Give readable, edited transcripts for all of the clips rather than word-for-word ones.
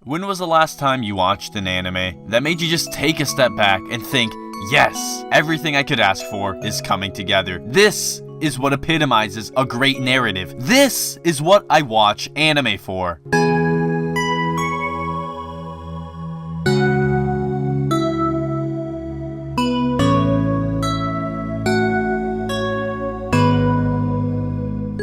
When was the last time you watched an anime that made you just take a step back and think, yes, everything I could ask for is coming together. This is what epitomizes a great narrative. This is what I watch anime for.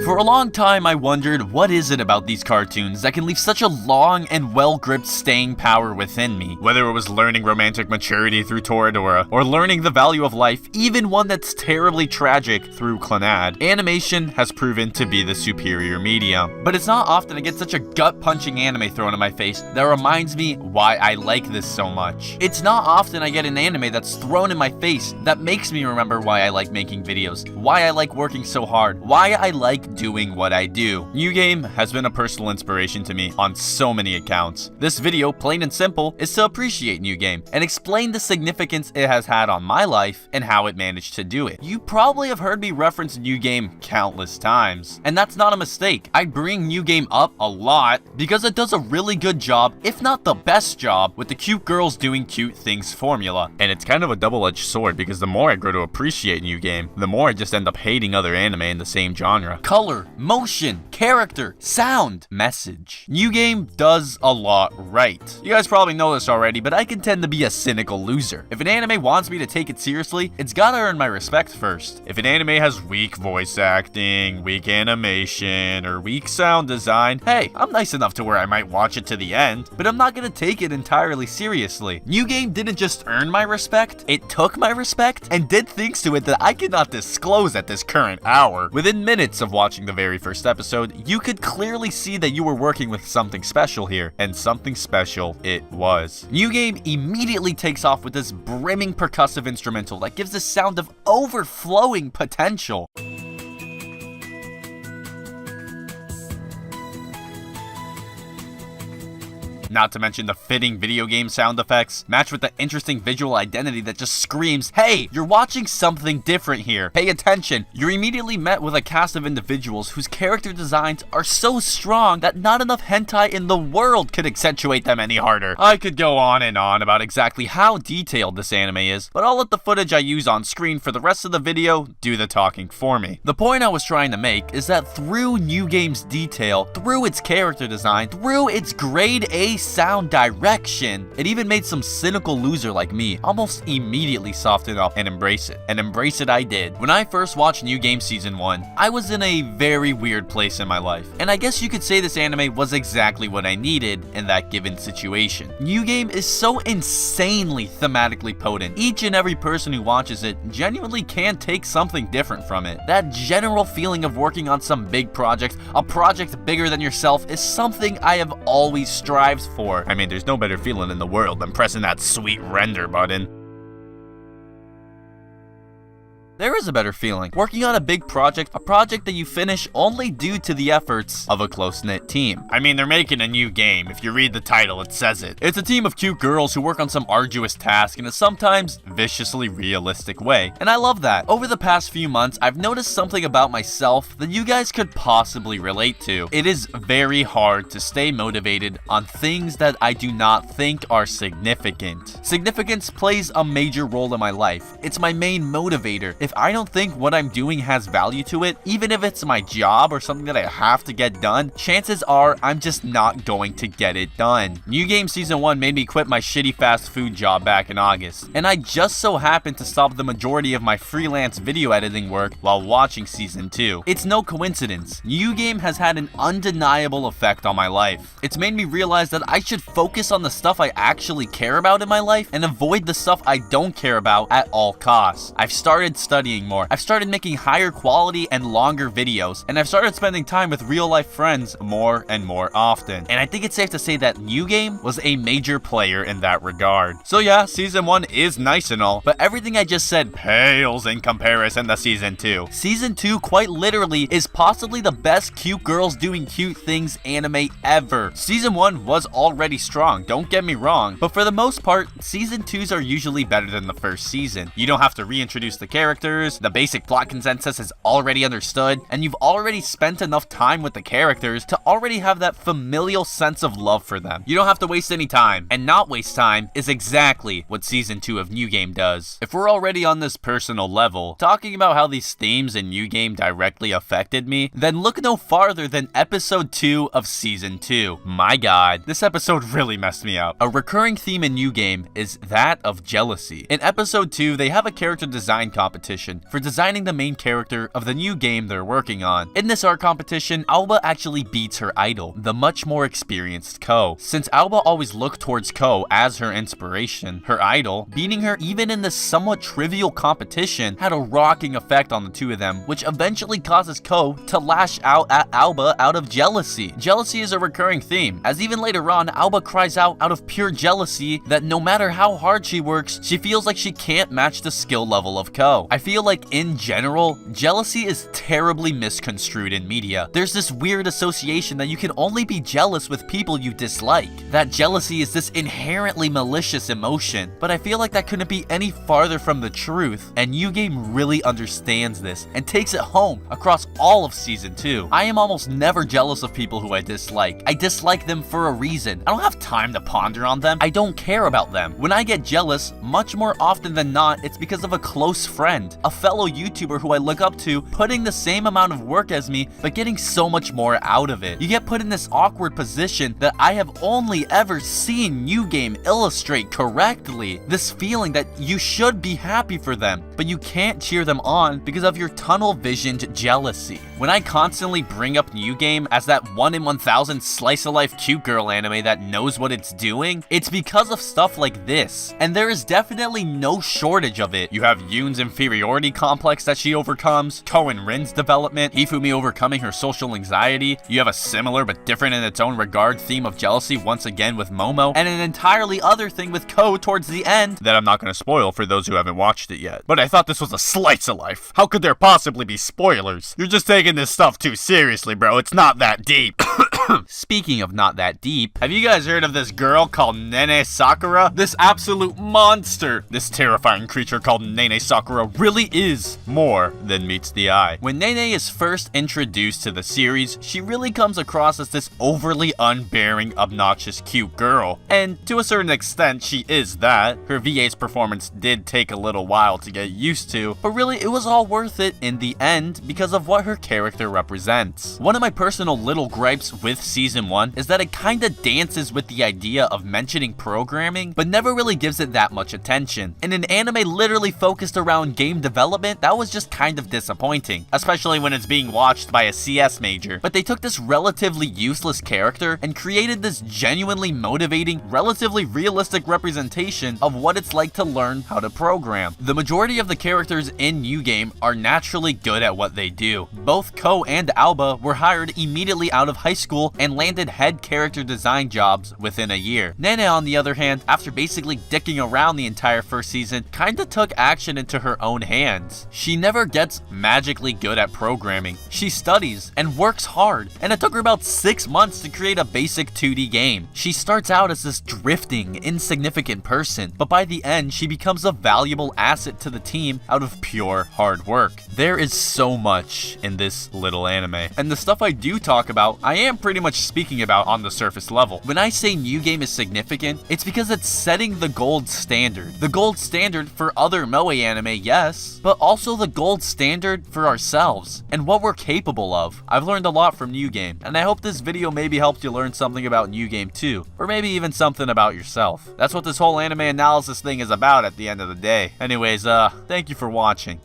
For a long time, I wondered, what is it about these cartoons that can leave such a long and well-gripped staying power within me? Whether it was learning romantic maturity through Toradora, or learning the value of life, even one that's terribly tragic, through Clannad, animation has proven to be the superior medium. But it's not often I get such a gut-punching anime thrown in my face that reminds me why I like this so much. It's not often I get an anime that's thrown in my face that makes me remember why I like making videos, why I like working so hard, why I like doing what I do. New Game has been a personal inspiration to me on so many accounts. This video, plain and simple, is to appreciate New Game and explain the significance it has had on my life and how it managed to do it. You probably have heard me reference New Game countless times, and that's not a mistake. I bring New Game up a lot because it does a really good job, if not the best job, with the cute girls doing cute things formula. And it's kind of a double-edged sword because the more I grow to appreciate New Game, the more I just end up hating other anime in the same genre. Color, motion, character, sound, message. New Game does a lot right. You guys probably know this already, but I can tend to be a cynical loser. If an anime wants me to take it seriously, it's gotta earn my respect first. If an anime has weak voice acting, weak animation, or weak sound design, hey, I'm nice enough to where I might watch it to the end, but I'm not gonna take it entirely seriously. New Game didn't just earn my respect, it took my respect and did things to it that I cannot disclose at this current hour. Within minutes of watching the very first episode, you could clearly see that you were working with something special here, and something special it was. New Game immediately takes off with this brimming percussive instrumental that gives a sound of overflowing potential. Not to mention the fitting video game sound effects, matched with the interesting visual identity that just screams, hey, you're watching something different here. Pay attention. You're immediately met with a cast of individuals whose character designs are so strong that not enough hentai in the world could accentuate them any harder. I could go on and on about exactly how detailed this anime is, but I'll let the footage I use on screen for the rest of the video do the talking for me. The point I was trying to make is that through New Game's detail, through its character design, through its grade A sound direction, it even made some cynical loser like me almost immediately soften up and embrace it. And embrace it I did. When I first watched New Game Season 1, I was in a very weird place in my life, and I guess you could say this anime was exactly what I needed in that given situation. New Game is so insanely thematically potent. Each and every person who watches it genuinely can take something different from it. That general feeling of working on some big project, a project bigger than yourself, is something I have always strived for. I mean, there's no better feeling in the world than pressing that sweet render button. There is a better feeling. Working on a big project, a project that you finish only due to the efforts of a close-knit team. I mean, they're making a new game. If you read the title, it says it. It's a team of cute girls who work on some arduous task in a sometimes viciously realistic way, and I love that. Over the past few months, I've noticed something about myself that you guys could possibly relate to. It is very hard to stay motivated on things that I do not think are significant. Significance plays a major role in my life. It's my main motivator. If I don't think what I'm doing has value to it, even if it's my job or something that I have to get done, chances are I'm just not going to get it done. New Game Season 1 made me quit my shitty fast food job back in August, and I just so happened to stop the majority of my freelance video editing work while watching Season 2. It's no coincidence. New Game has had an undeniable effect on my life. It's made me realize that I should focus on the stuff I actually care about in my life and avoid the stuff I don't care about at all costs. I've started studying more. I've started making higher quality and longer videos, and I've started spending time with real life friends more and more often. And I think it's safe to say that New Game was a major player in that regard. So yeah, Season 1 is nice and all, but everything I just said pales in comparison to Season 2. Season 2 quite literally is possibly the best cute girls doing cute things anime ever. Season 1 was already strong, don't get me wrong, but for the most part, Season 2s are usually better than the first season. You don't have to reintroduce the characters, characters, the basic plot consensus is already understood, and you've already spent enough time with the characters to already have that familial sense of love for them. You don't have to waste any time, and not waste time is exactly what Season 2 of New Game does. If we're already on this personal level, talking about how these themes in New Game directly affected me, then look no farther than Episode 2 of Season 2. My god, this episode really messed me up. A recurring theme in New Game is that of jealousy. In Episode 2, they have a character design competition for designing the main character of the new game they're working on. In this art competition, Alba actually beats her idol, the much more experienced Ko. Since Alba always looked towards Ko as her inspiration, her idol, beating her even in this somewhat trivial competition had a rocking effect on the two of them, which eventually causes Ko to lash out at Alba out of jealousy. Jealousy is a recurring theme, as even later on, Alba cries out of pure jealousy that no matter how hard she works, she feels like she can't match the skill level of Ko. I feel like in general, jealousy is terribly misconstrued in media. There's this weird association that you can only be jealous with people you dislike. That jealousy is this inherently malicious emotion, but I feel like that couldn't be any farther from the truth, and New Game really understands this and takes it home across all of Season 2. I am almost never jealous of people who I dislike. I dislike them for a reason. I don't have time to ponder on them. I don't care about them. When I get jealous, much more often than not, it's because of a close friend, a fellow YouTuber who I look up to, putting the same amount of work as me, but getting so much more out of it. You get put in this awkward position that I have only ever seen New Game illustrate correctly. This feeling that you should be happy for them, but you can't cheer them on because of your tunnel-visioned jealousy. When I constantly bring up New Game as that 1 in 1,000 slice-of-life cute girl anime that knows what it's doing, it's because of stuff like this, and there is definitely no shortage of it. You have Yoon's inferiority complex that she overcomes, Ko and Rin's development, Hifumi overcoming her social anxiety, you have a similar but different in its own regard theme of jealousy once again with Momo, and an entirely other thing with Ko towards the end that I'm not going to spoil for those who haven't watched it yet. But I thought this was a slice of life. How could there possibly be spoilers? You're just taking this stuff too seriously, bro. It's not that deep. Speaking of not that deep, have you guys heard of this girl called Nene Sakura? This absolute monster! This terrifying creature called Nene Sakura really is more than meets the eye. When Nene is first introduced to the series, she really comes across as this overly unbearing, obnoxious, cute girl. And to a certain extent, she is that. Her VA's performance did take a little while to get used to, but really it was all worth it in the end because of what her character represents. One of my personal little gripes with Season 1 is that it kinda dances with the idea of mentioning programming, but never really gives it that much attention. In an anime literally focused around game development, that was just kind of disappointing, especially when it's being watched by a CS major. But they took this relatively useless character and created this genuinely motivating, relatively realistic representation of what it's like to learn how to program. The majority of the characters in New Game are naturally good at what they do. Both Ko and Alba were hired immediately out of high school and landed head character design jobs within a year. Nene, on the other hand, after basically dicking around the entire first season, kinda took action into her own hands. She never gets magically good at programming. She studies and works hard, and it took her about 6 months to create a basic 2D game. She starts out as this drifting, insignificant person, but by the end, she becomes a valuable asset to the team out of pure hard work. There is so much in this little anime, and the stuff I do talk about, I am pretty much speaking about on the surface level. When I say New Game is significant, it's because it's setting the gold standard. The gold standard for other moe anime, yes, but also the gold standard for ourselves and what we're capable of. I've learned a lot from New Game, and I hope this video maybe helped you learn something about New Game too, or maybe even something about yourself. That's what this whole anime analysis thing is about at the end of the day. Anyways, thank you for watching.